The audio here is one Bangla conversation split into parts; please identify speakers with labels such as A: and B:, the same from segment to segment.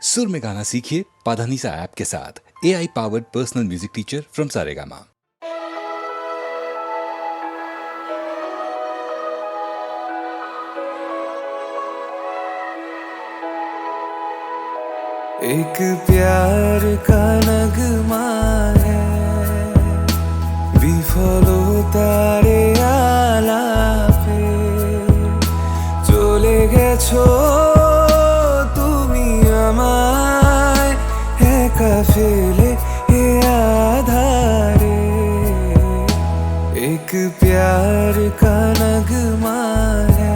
A: सुर में गाना सीखिए पाधानीसा ऐप के साथ। AI powered personal music teacher from Saregama.
B: एक प्यार का नगमा है, বিফলতারে আলাপে চলে গেছো তুমি আমায় একা ফেলে এ আধারে। एक प्यार का नगमा है।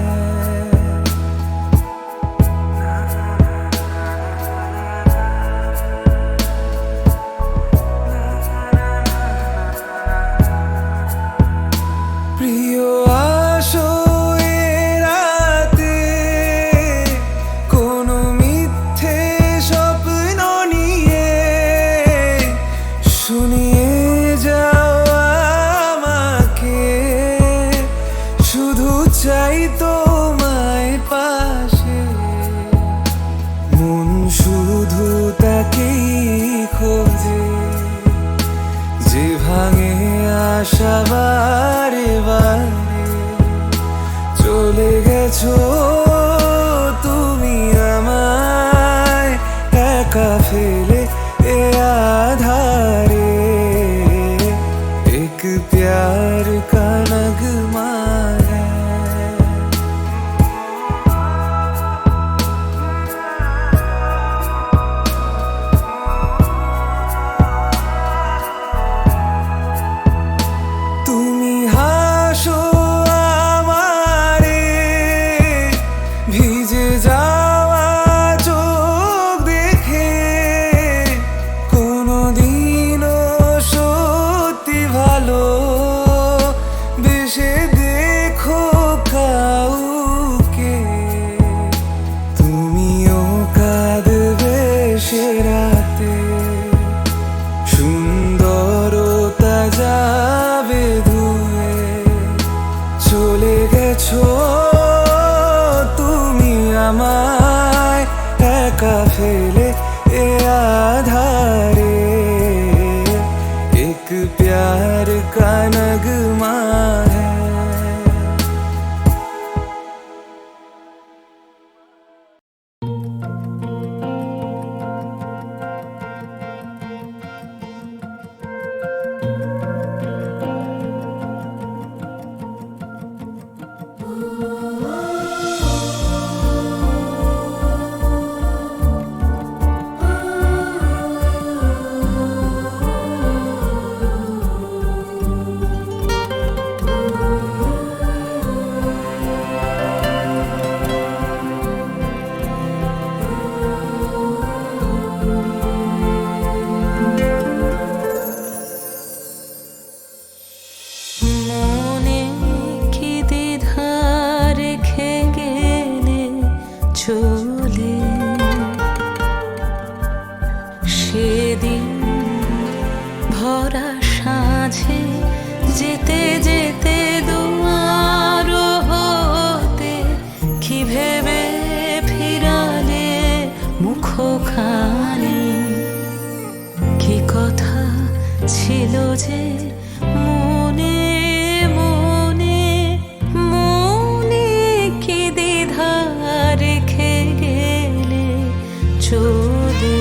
B: প্রিয় আসো এ রাতে, কোনো মিথ্যে স্বপ্ন নিয়ে শুনিয়ে যাও আমাকে। শুধু চাই তোমায় পাশে, মন শুধু তাকেই খোঁজে যে ভাঙে আশা বারে বারে। চলে গেছো তুমি আমায় একা ফেলে এ আধারে। एक प्यार का नगमा है। তুমি হাসো আমারে, ভিজে যাওয়া চোখ দেখে। কোনোদিনও সত্যি ভালো বেশে দেখো কাউকে। তুমিও কাঁদবে সে রাতে, সুন্দরতা যাবে ধুয়ে। চলে গেছো তুমি আমায় একা ফেলে এ আধারে। एक प्यार का नगमा है।
C: মনে কি দ্বিধা রেখে গেলে চলে, সেদিন ভরা সাঁঝে যেতে যেতে দুয়ার হতে কি ভেবে ফিরালে মুখখানি। কি কথা ছিল যে মনে মনে, মনে কি দ্বিধা রেখে গেলে চলে।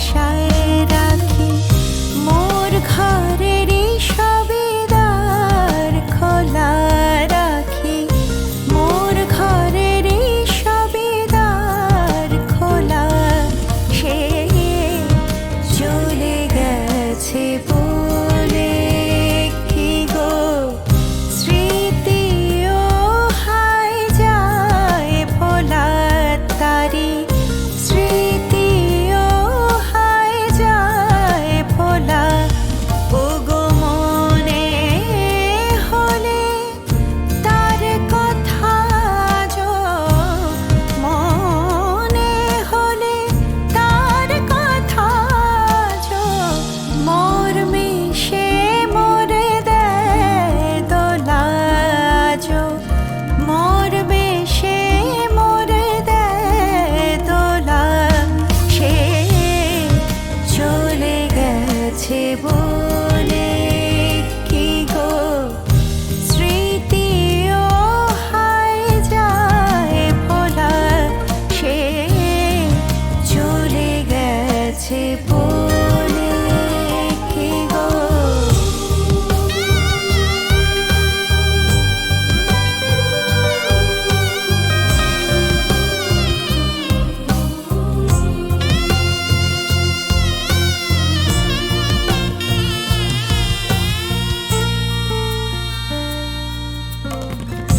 C: আশায় রাখি মোর ঘরেরই সবে দ্বার খোলা রাখি মোর ঘরেরই সবে দ্বার খোলা সে চলে গেছে বলে কি গো স্মৃতিও হায় যায় ভোলা তারি স্মৃতিও হায় যায় ভোলা ও গো মনে হলে তার কথা যো মনে হলে তার কথা যো মোর মিশে মোরে দেয় দোলা যো মোর বেশে মোরে দেয় দোলা সে চলে গেছে বলে কি গো স্মৃতিও হায় যায় ভোলা সে চলে গেছে বলে কি গো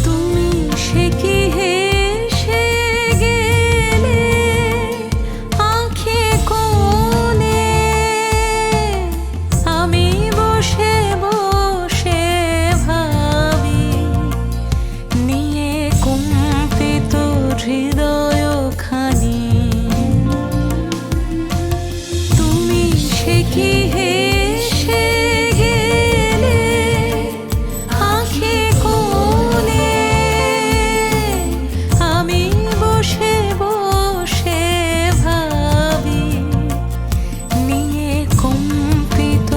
C: তুমি সে কি হেসে গেলে আঁখে কোণে আমি বসে বসে ভাবি নিয়ে কম্পিত হৃদয়খানি তুমি সে কি হেসে গেলে আঁখে কোণে আমি বসে বসে ভাবি নিয়ে কম্পিত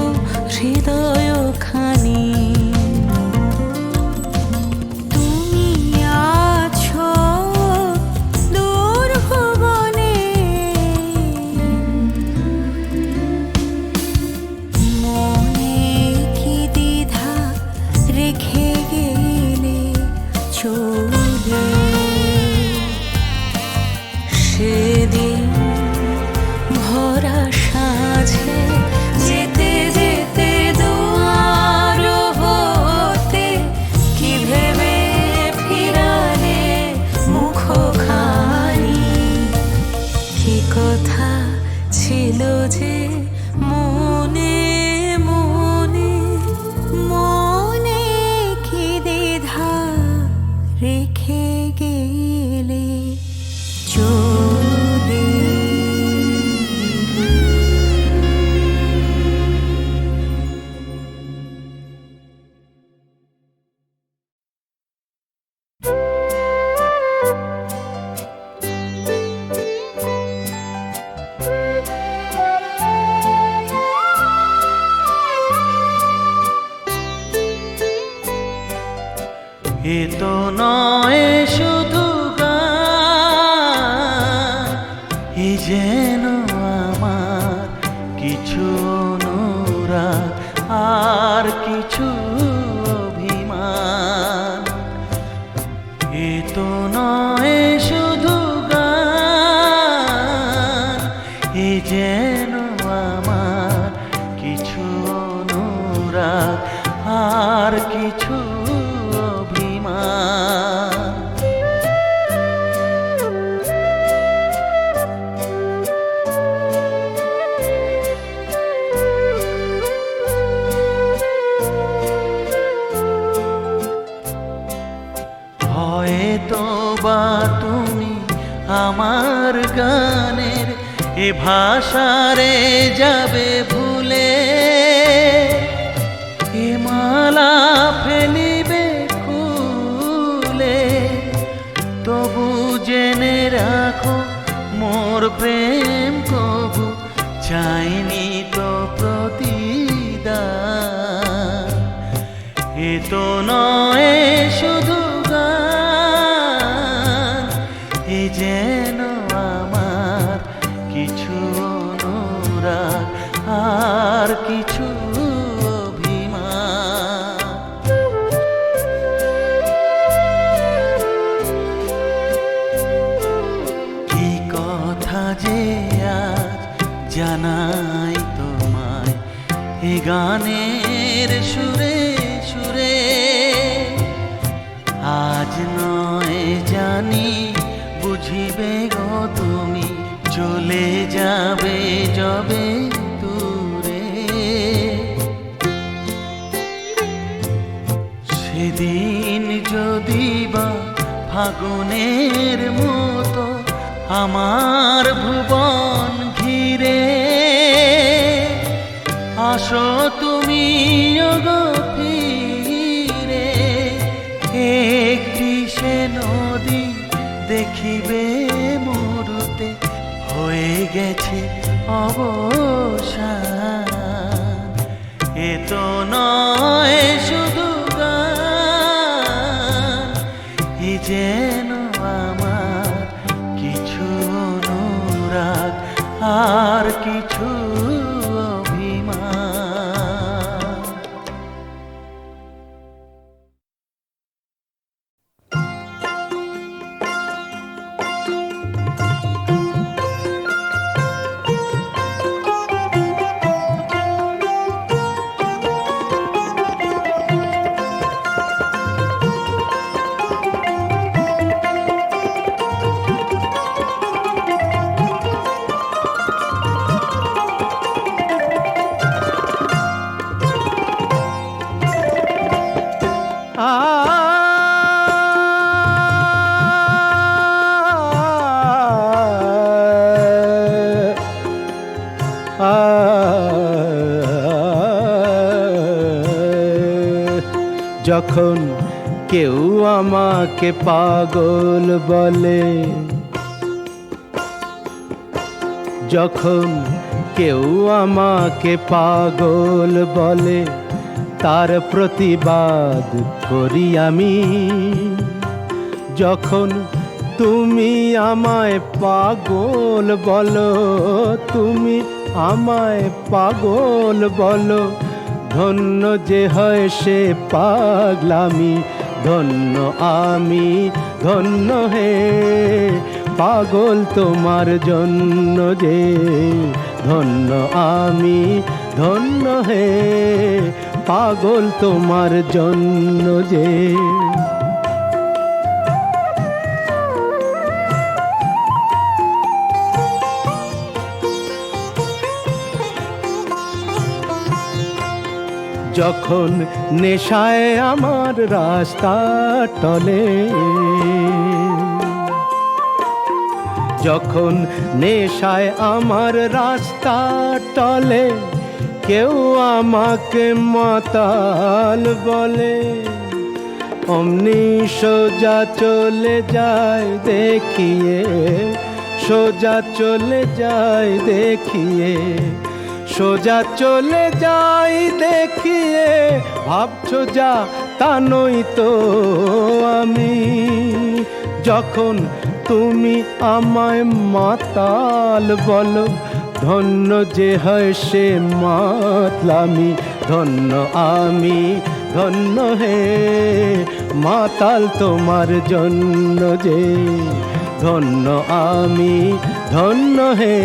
C: হৃদয়খানি তুমি আছো দূর ভুবনে মনে কি দ্বিধা রেখে গেলে চলে সেদিন ভরা সাঁঝে যেতে যেতে দুয়ার হতে কি ভেবে ফিরালে মুখখানি কি কথা ছিল যে মনে মনে মনে কি দ্বিধা রেখে গেলে চলে
B: এ তো নয় শুধু গান, এ যেন আমার কিছু অনুরাগ আর কিছু অভিমান। এ তো নয় শুধু গান, এ যেন আমার কিছু অনুরাগ আর কিছু অভিমান। হয়তো বা তুমি আমার গানের এ ভাষারে যাবে ভুলে, এ মালা ফেলিবে খুলে, তবু জেনে রাখো মোর প্রেম কবু চাইনি তো প্রতিদান। এ তো নয় শুধু গান, এ যেন আমার কিছু অনুরাগ
D: অনুরাগ আর কিছু অভিমান। কি কথা যে আজ জানাই তোমায় এ গানের সুরে সুরে, আজ নয় জানি বুঝিবে গো তুমি, চলে যাবে যবে দূরে। সেদিন যদি বা ফাগুনের মতো আমার ভুবন ঘিরে আসো তুমি গো ফিরে, একটি সে নদী দেখিবে মুরুতে হয়ে গেছে অবসান। এ তো নয় শুধু গান, এ যেন আমার কিছু অনুরাগ আর কিছু অভিমান।
E: যখন কেউ আমাকে পাগল বলে, যখন কেউ আমাকে পাগল বলে, তার প্রতিবাদ করি আমি। যখন তুমি আমায় পাগল বলো, তুমি আমায় পাগল বলো, ধন্য যে হয় সে পাগলামি, ধন্য আমি ধন্য হে পাগল তোমার জন্য যে, ধন্য আমি ধন্য হে পাগল তোমার জন্য যে। যখন নেশায় আমার রাস্তা টলে, যখন নেশায় আমার রাস্তা টলে, কেউ আমাকে মাতাল বলে, অমনি সোজা চলে যায় দেখিয়ে, সোজা চলে যায় দেখিয়ে, সোজা চলে যাই দেখিয়ে, ভাবছো যা তা নই তো আমি। যখন তুমি আমায় মাতাল বলো, ধন্য যে হয় সে মাতলামি, ধন্য আমি ধন্য হে মাতাল তোমার জন্য যে, ধন্য আমি ধন্য হে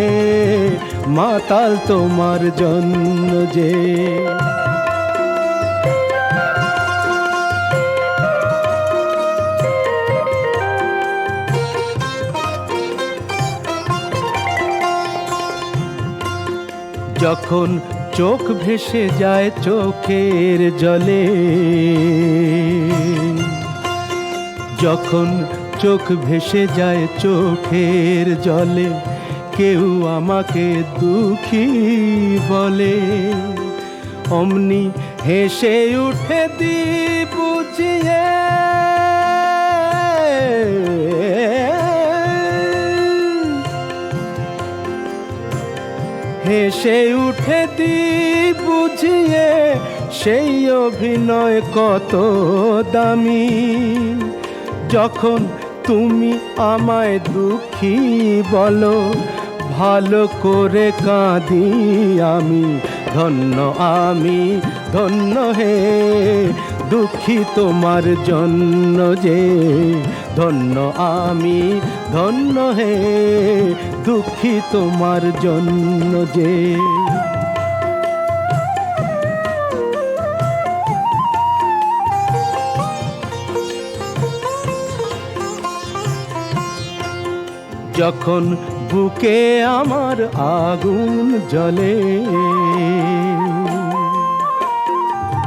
E: মাতাল তোমার জন্য যে। যখন চোখ ভেসে যায় চোখের জলে, যখন চোখ ভেসে যায় চোখের জলে, কেউ আমাকে দুঃখী বলে, অমনি হেসে উঠে দি বুঝিয়ে, হেসে উঠে দি বুঝিয়ে, সেই অভিনয় কত দামি। যখন তুমি আমায় দুঃখী বলো, ভালো করে কাঁদি আমি, ধন্য হে দুঃখী তোমার জন্য যে, ধন্য হে দুঃখী তোমার জন্য যে। যখন বুকে আমার আগুন জ্বলে,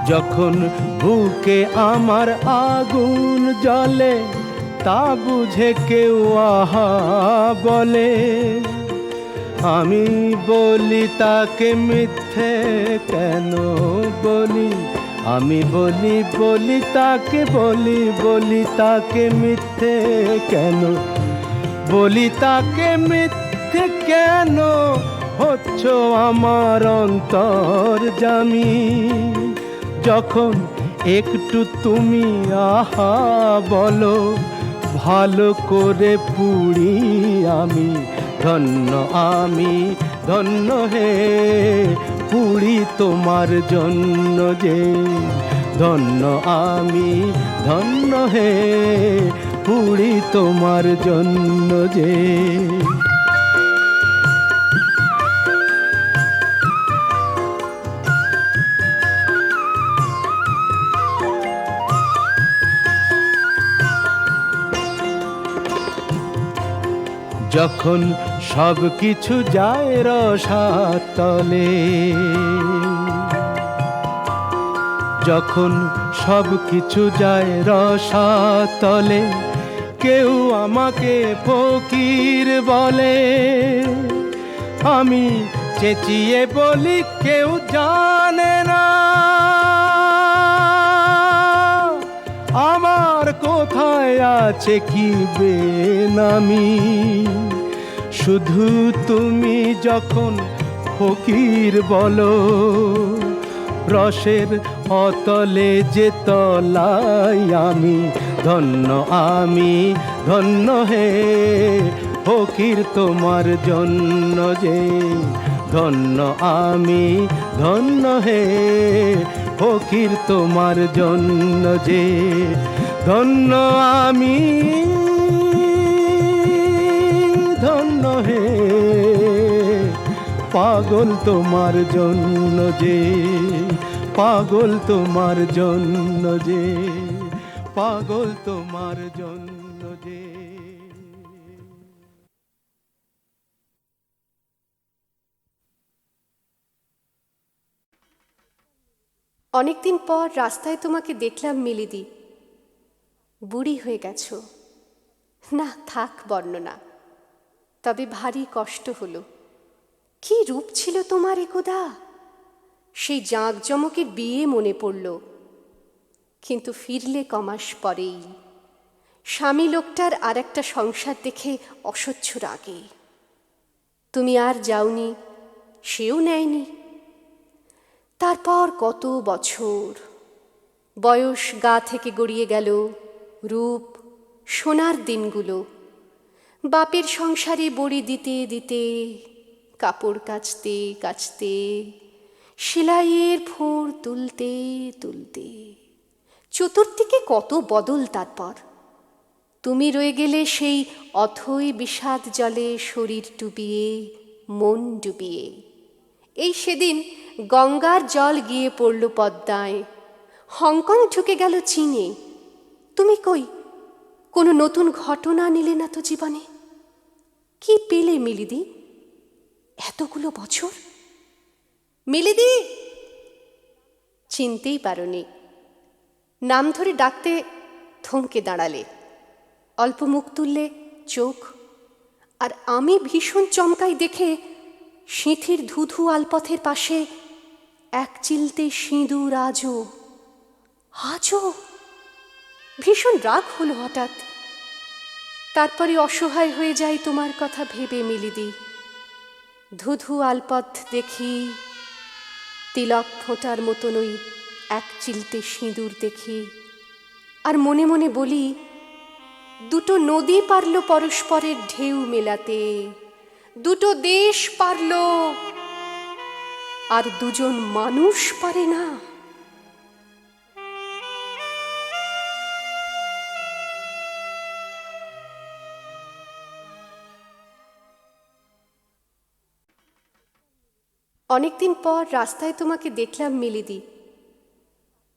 E: যখন বুকে আমার আগুন জ্বলে, তা বুঝে কেউ আহা বলে, আমি বলি তাকে মিথ্যে কেন বলি, আমি বলি তাকে বলি তাকে মিথ্যে কেন বলি, তাকে মিথ্যে কেন হচ্ছ আমার অন্তর্যামী। যখন একটু তুমি আহা বলো, ভালো করে পুড়ি আমি, ধন্য হে পুড়ি তোমার জন্য যে, ধন্য হে পুড়ি তোমার জন্য যে। যখন সব কিছু যায় রসাতলে, যখন সব কিছু যায় রসাতলে, কেউ আমাকে ফকির বলে, আমি চেঁচিয়ে বলি কেউ জানে না আমার কোথায় আছে কি বেনামি। শুধু তুমি যখন ফকির বলো, রসের অতলে যে তলাই আমি, ধন্য হে ফকির তোমার জন্য যে, ধন্য হে ফকির তোমার জন্য যে, ধন্য ধন্য হে পাগল তোমার জন্য যে, পাগল তোমার জন্য যে, পাগল তোমার জন্য যে।
F: অনেকদিন পর রাস্তায় তোমাকে দেখলাম মিলিদি। বুড়ি হয়ে গেছো। না থাক বর্ণনা, তবে ভারী কষ্ট হলো। কি রূপ ছিল তোমার একদা, সেই জাঁকজমকের বিয়ে মনে পড়ল। কিন্তু ফিরলে কমাস পরেই, স্বামী লোকটার আর একটা সংসার দেখে অসহ্য রাগে। তুমি আর যাওনি, সেও নেয়নি। তারপর কত বছর, বয়স গা থেকে গড়িয়ে গেল, রূপ সোনার দিনগুলো। বাপের সংসারে বড়ি দিতে দিতে, কাপড় কাচতে কাচতে, সেলাইয়ের ফোঁড় তুলতে তুলতে, চতুর্দিকে কত বদল। তারপর তুমি রয়ে গেলে সেই অথৈ বিষাদ জলে শরীর ডুবিয়ে, মন ডুবিয়ে। এই সেদিন গঙ্গার জল গিয়ে পড়ল পদ্মায়, হংকং ঢুকে গেল চীনে। তুমি কই, কোনো নতুন ঘটনা নিলে না তো জীবনে? কি পেলে মিলিদি এতগুলো বছর? মিলিদি চিনতেই পারোনি। নাম ধরে ডাকতে থমকে দাঁড়ালে, অল্প মুখ তুললে চোখ, আর আমি ভীষণ চমকাই দেখে সিঁথির ধুধু আলপথের পাশে এক চিলতে সিঁদুর। আজও ভীষণ রাগ হলো হঠাৎ। তারপরে অসহায় হয়ে যাই তোমার কথা ভেবে মিলিদি। ধুধু আলপথ দেখি, তিলক ফোঁটার মতন ওই এক চিলতে সিঁদুর দেখি, আর মনে মনে বলি, দুটো নদী পারল পরস্পরের ঢেউ মেলাতে, দুটো দেশ পারল আর দুজন মানুষ পারে না। অনেকদিন পর রাস্তায় তোমাকে দেখলাম মিলিদি।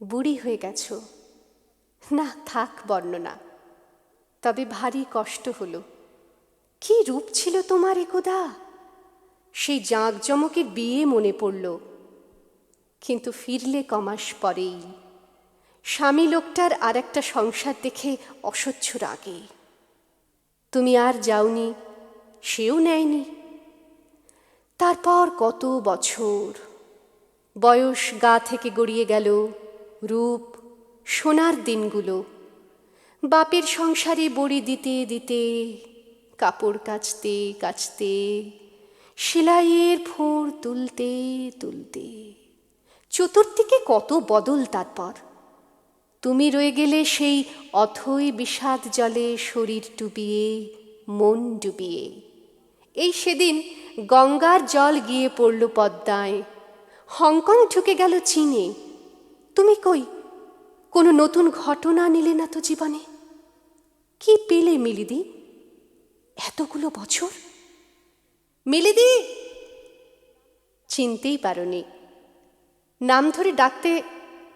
F: বুড়ি হয়ে গেছো। না থাক বর্ণনা, তবে ভারী কষ্ট হলো। কি রূপ ছিল তোমার একদা! সেই জাঁকজমকের বিয়ে মনে পড়ল। কিন্তু ফিরলে কমাস পরেই। স্বামী লোকটার আর একটা সংসার দেখে অসহ্য রাগে। তুমি আর যাওনি, সেও নেয়নি। তারপর কত বছর, বয়স গা থেকে গড়িয়ে গেল, রূপ সোনার দিনগুলো। বাপের সংসারে বড়ি দিতে দিতে, কাপড় কাচতে কাচতে, সেলাইয়ের ফোঁড় তুলতে তুলতে চতুর্দিকে কত বদল। তারপর তুমি রয়ে গেলে সেই অথৈ বিষাদ জলে শরীর ডুবিয়ে, মন ডুবিয়ে। এই সেদিন গঙ্গার জল গিয়ে পড়ল পদ্মায়, হংকং ঢুকে গেল চীনে। তুমি কই, কোনো নতুন ঘটনা নিলে না তো জীবনে? কি পেলে মিলিদি এতগুলো বছর? মিলিদি! চিনতেই পারোনি। নাম ধরে ডাকতে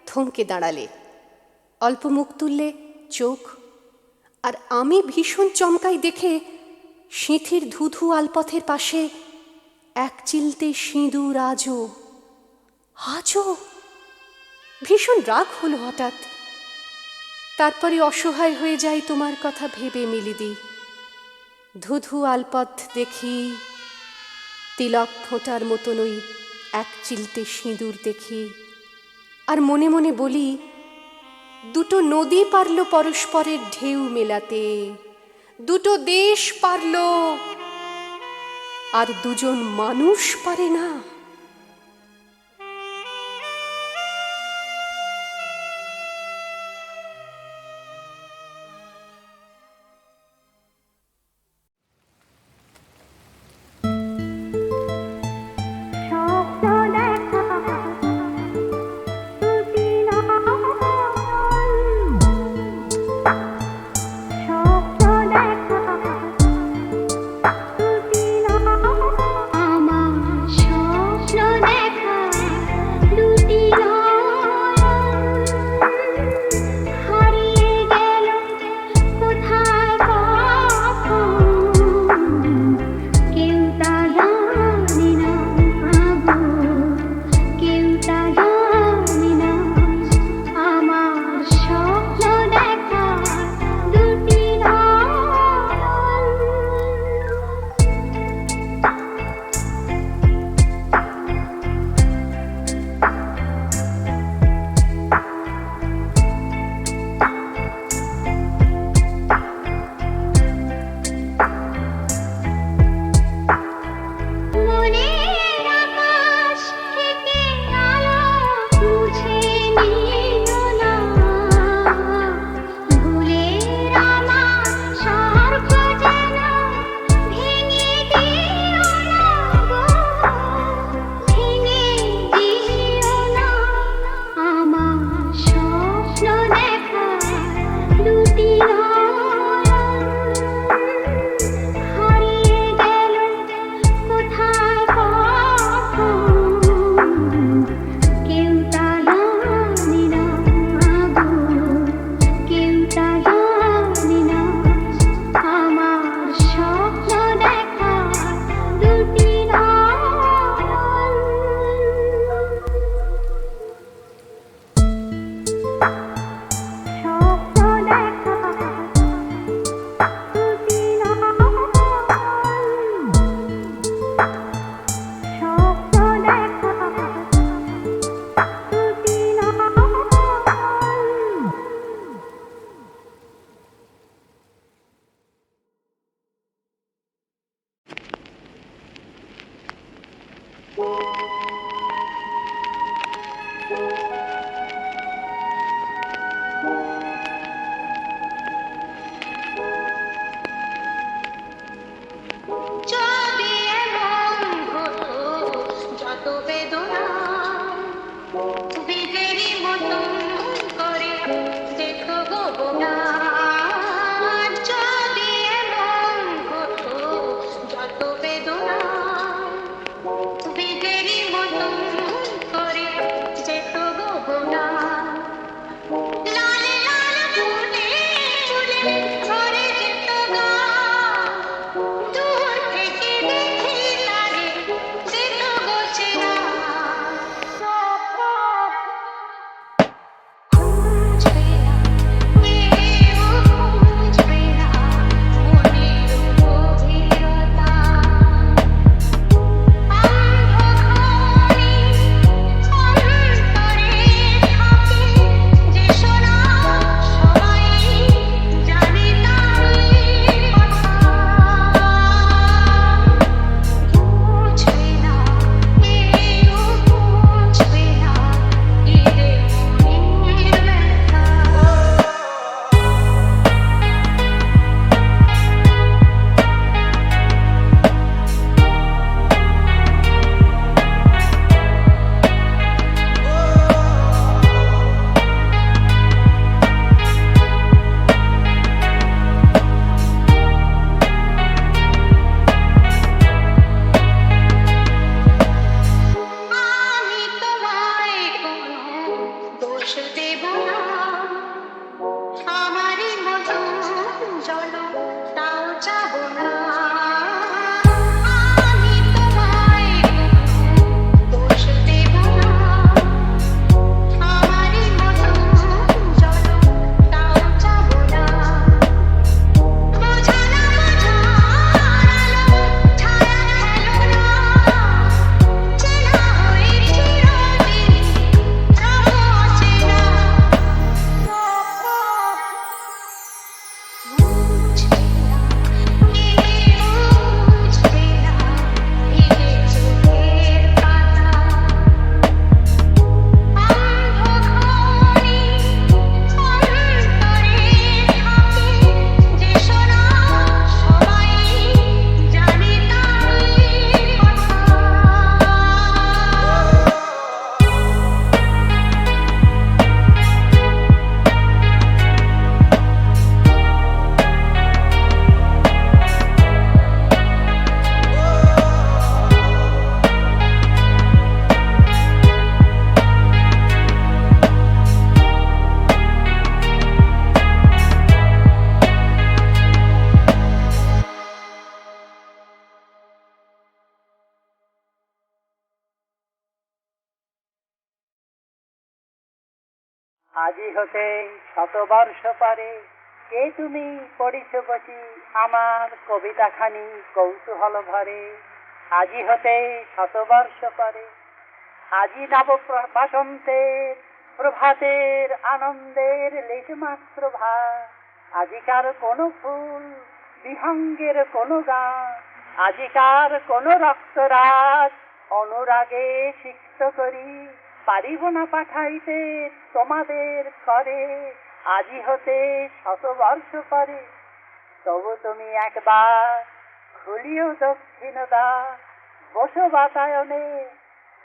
F: থমকে দাঁড়ালে, অল্প মুখ তুললে চোখ। আর আমি ভীষণ চমকাই দেখে সিঁথির ধুধু আলপথের পাশে এক চিলতে সিঁদুর। আজও আজও ভীষণ রাগ হলো হঠাৎ। তারপরে অসহায় হয়ে যাই তোমার কথা ভেবে মিলিদি। ধুধু আলপথ দেখি, তিলক ফোঁটার মতন ওই এক চিলতে সিঁদুর দেখি, আর মনে মনে বলি, দুটো নদী পারল পরস্পরের ঢেউ মেলাতে, দুটো দেশ পারল আর দুজন মানুষ পারে না।
C: আমার যত বেদনা বীজেরই মতন করে দেখো গো বোনা যদি এমন হতো যত বেদনা বীজেরই মতন করে দেখো গো বোনা লাল লাল ফুলে ফুলে ভরে যেত গা দূর থেকে দেখি তারে দিত গো চেনা খুঁজবে না কেউ খুঁজবে না মনের গভীরতা অন্ধকারে অন্তরে থাকে যে শোনা সবাই জানে তার কথা বুঝবে না কেউ বুঝবে না এদের মনের ব্যথা আমি তোমায় কোনো দোষ দেব না আমারই মতন চলো তাও যাব না আমি তোমায় কোনো দোষ দেব না আমারই মতন চলো তাও যাব না বোঝা না বোঝানো ছায়া খেলো না চেনা হয়ে চিরদিন রবো চেনা বুঝবে না কেউ বুঝবে না এই যে চোখের পাতা অন্ধকারে অন্তরে থাকে যে শোনা সবাই জানে তার কথা
D: আজি হতে শতবর্ষ পরে কে তুমি পড়িছ বসি আমার কবিতাখানি কৌতূহল ভরে আজি হতে শতবর্ষ পরে আজি নব বসন্তের প্রভাতের আনন্দের লেশমাত্র ভার আজিকার কোনো ফুল বিহঙ্গের কোনো গান আজিকার কোনো রক্তরাজ অনুরাগে সিক্ত করি পারিব না পাঠাইতে তোমাদের ঘরে আজি হতে শতবর্ষ পরে তবু তুমি একবার খুলিও দক্ষিণ দ্বার বসো বাতায়নে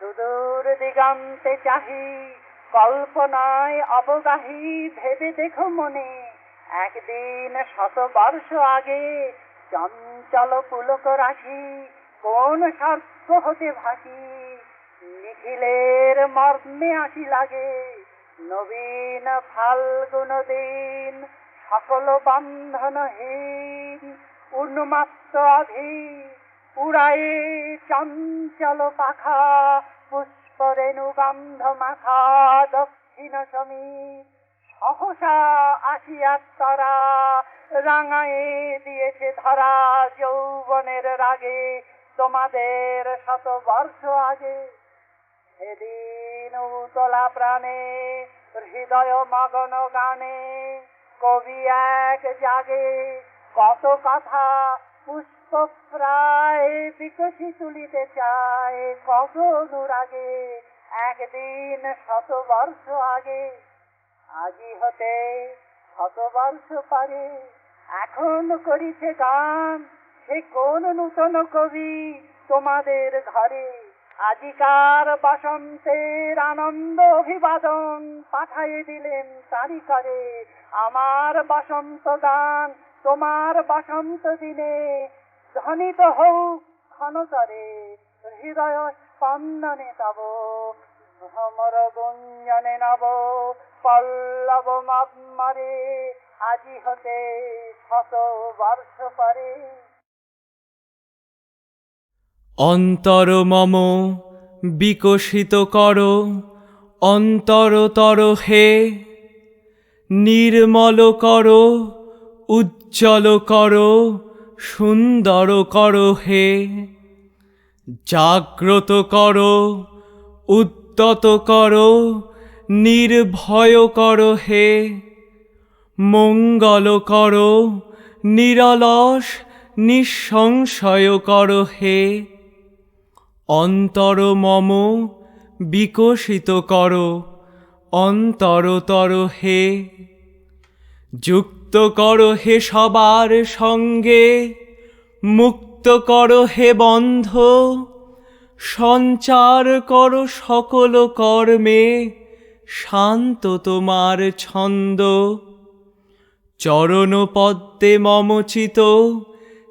D: সুদূর দিগন্তে চাহি কল্পনায় অবগাহী ভেবে দেখো মনে একদিন শতবর্ষ আগে চঞ্চল পুলক রাশি কোন স্বার্থ হতে ভাসি নিখিলের মর্মে আসি লাগে নবীন ফাল্গুন দিন সকল বন্ধনহীন উন্মাত্ত অধি উড়ায়ে চঞ্চল পাখা পুষ্প রেণু গন্ধ মাখা দক্ষিণ সমীর সহসা আসিয়া তরা রাঙায়ে দিয়েছে ধরা যৌবনের রাগে তোমাদের শতবর্ষ আগে সেদিন উতলা প্রাণে হৃদয় মগন গানে কবি এক জাগে কত কথা পুষ্প প্রায় বিকশি তুলিতে চায় কত অনুরাগে একদিন শতবর্ষ আগে আজি হতে শতবর্ষ পারে এখন করিছে গান সে কোন নূতন কবি তোমাদের ঘরে আজিকার বসন্তের আনন্দ অভিবাদন পাঠাইয়ে দিলেন তারিকারে। আমার বসন্ত গান তোমার বসন্ত দিনে ধ্বনিত হোক ক্ষণতরে, হৃদয় স্পন্দনে তব ভ্রমর গুঞ্জনে নব পল্লব মারে, আজি হতে 100 বর্ষ পরে।
B: অন্তর মম বিকশিত কর অন্তরতর হে, নির্মল কর উজ্জ্বল কর সুন্দর কর হে, জাগ্রত কর উদ্যত কর নির্ভয় কর হে, মঙ্গল কর নিরলস নিঃসংশয় কর হে, অন্তর মম বিকশিত কর অন্তরতর হে, যুক্ত কর হে সবার সঙ্গে মুক্ত কর হে বন্ধ, সঞ্চার কর সকল কর্মে শান্ত তোমার ছন্দ, চরণ পদ্মে মম চিত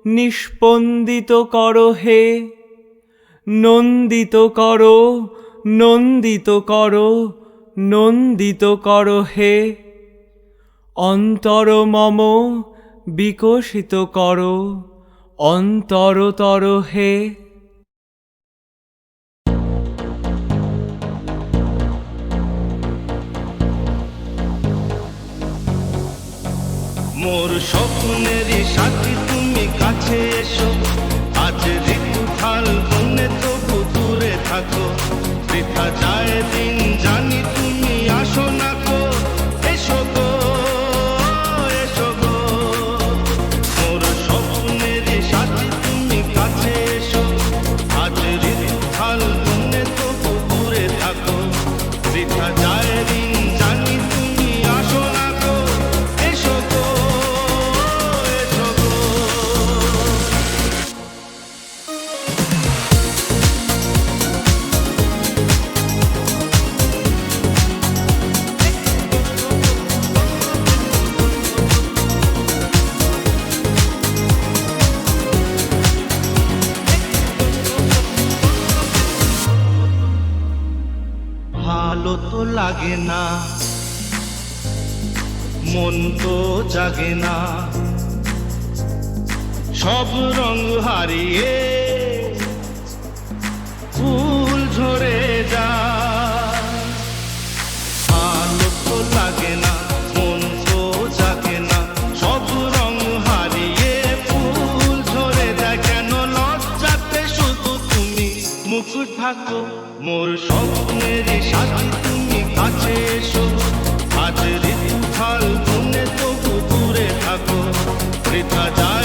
B: নিস্পন্দিত কর হে, নন্দিত কর নন্দিত কর নন্দিত কর হে, অন্তর মম বিকশিত কর অন্তরতর হে।
G: মোর স্বপ্নেরই সাথী তুমি কাছে এসো, আজ ঋতু ফাল্গুনে তবু দূরে থাকো, বৃথা যায় দিন জানি তুমি আসো না গো, এসো গো এসো গো। মোর স্বপ্নেরই সাথী তুমি কাছে এসো, আজ ঋতু ফাল্গুনে তবু দূরে থাকো, বৃথা যায় দিন জানি তুমি আসো না গো, এসো গো এসো গো। ভালো তো লাগে না, মন তো জাগে না, সব রং হারিয়ে ফুল ঝরে যায়। ভালো তো লাগে না, মন তো জাগে না, সব রং হারিয়ে ফুল ঝরে যায়। কেন লজ্জাতে শুধু তুমি মুখ ঢাকো, মোর স্বপ্নের সাথী তুমি কাছে এসো, আজ ঋতু ফাল্গুনে তবু দূরে থাকো, বৃথা যায়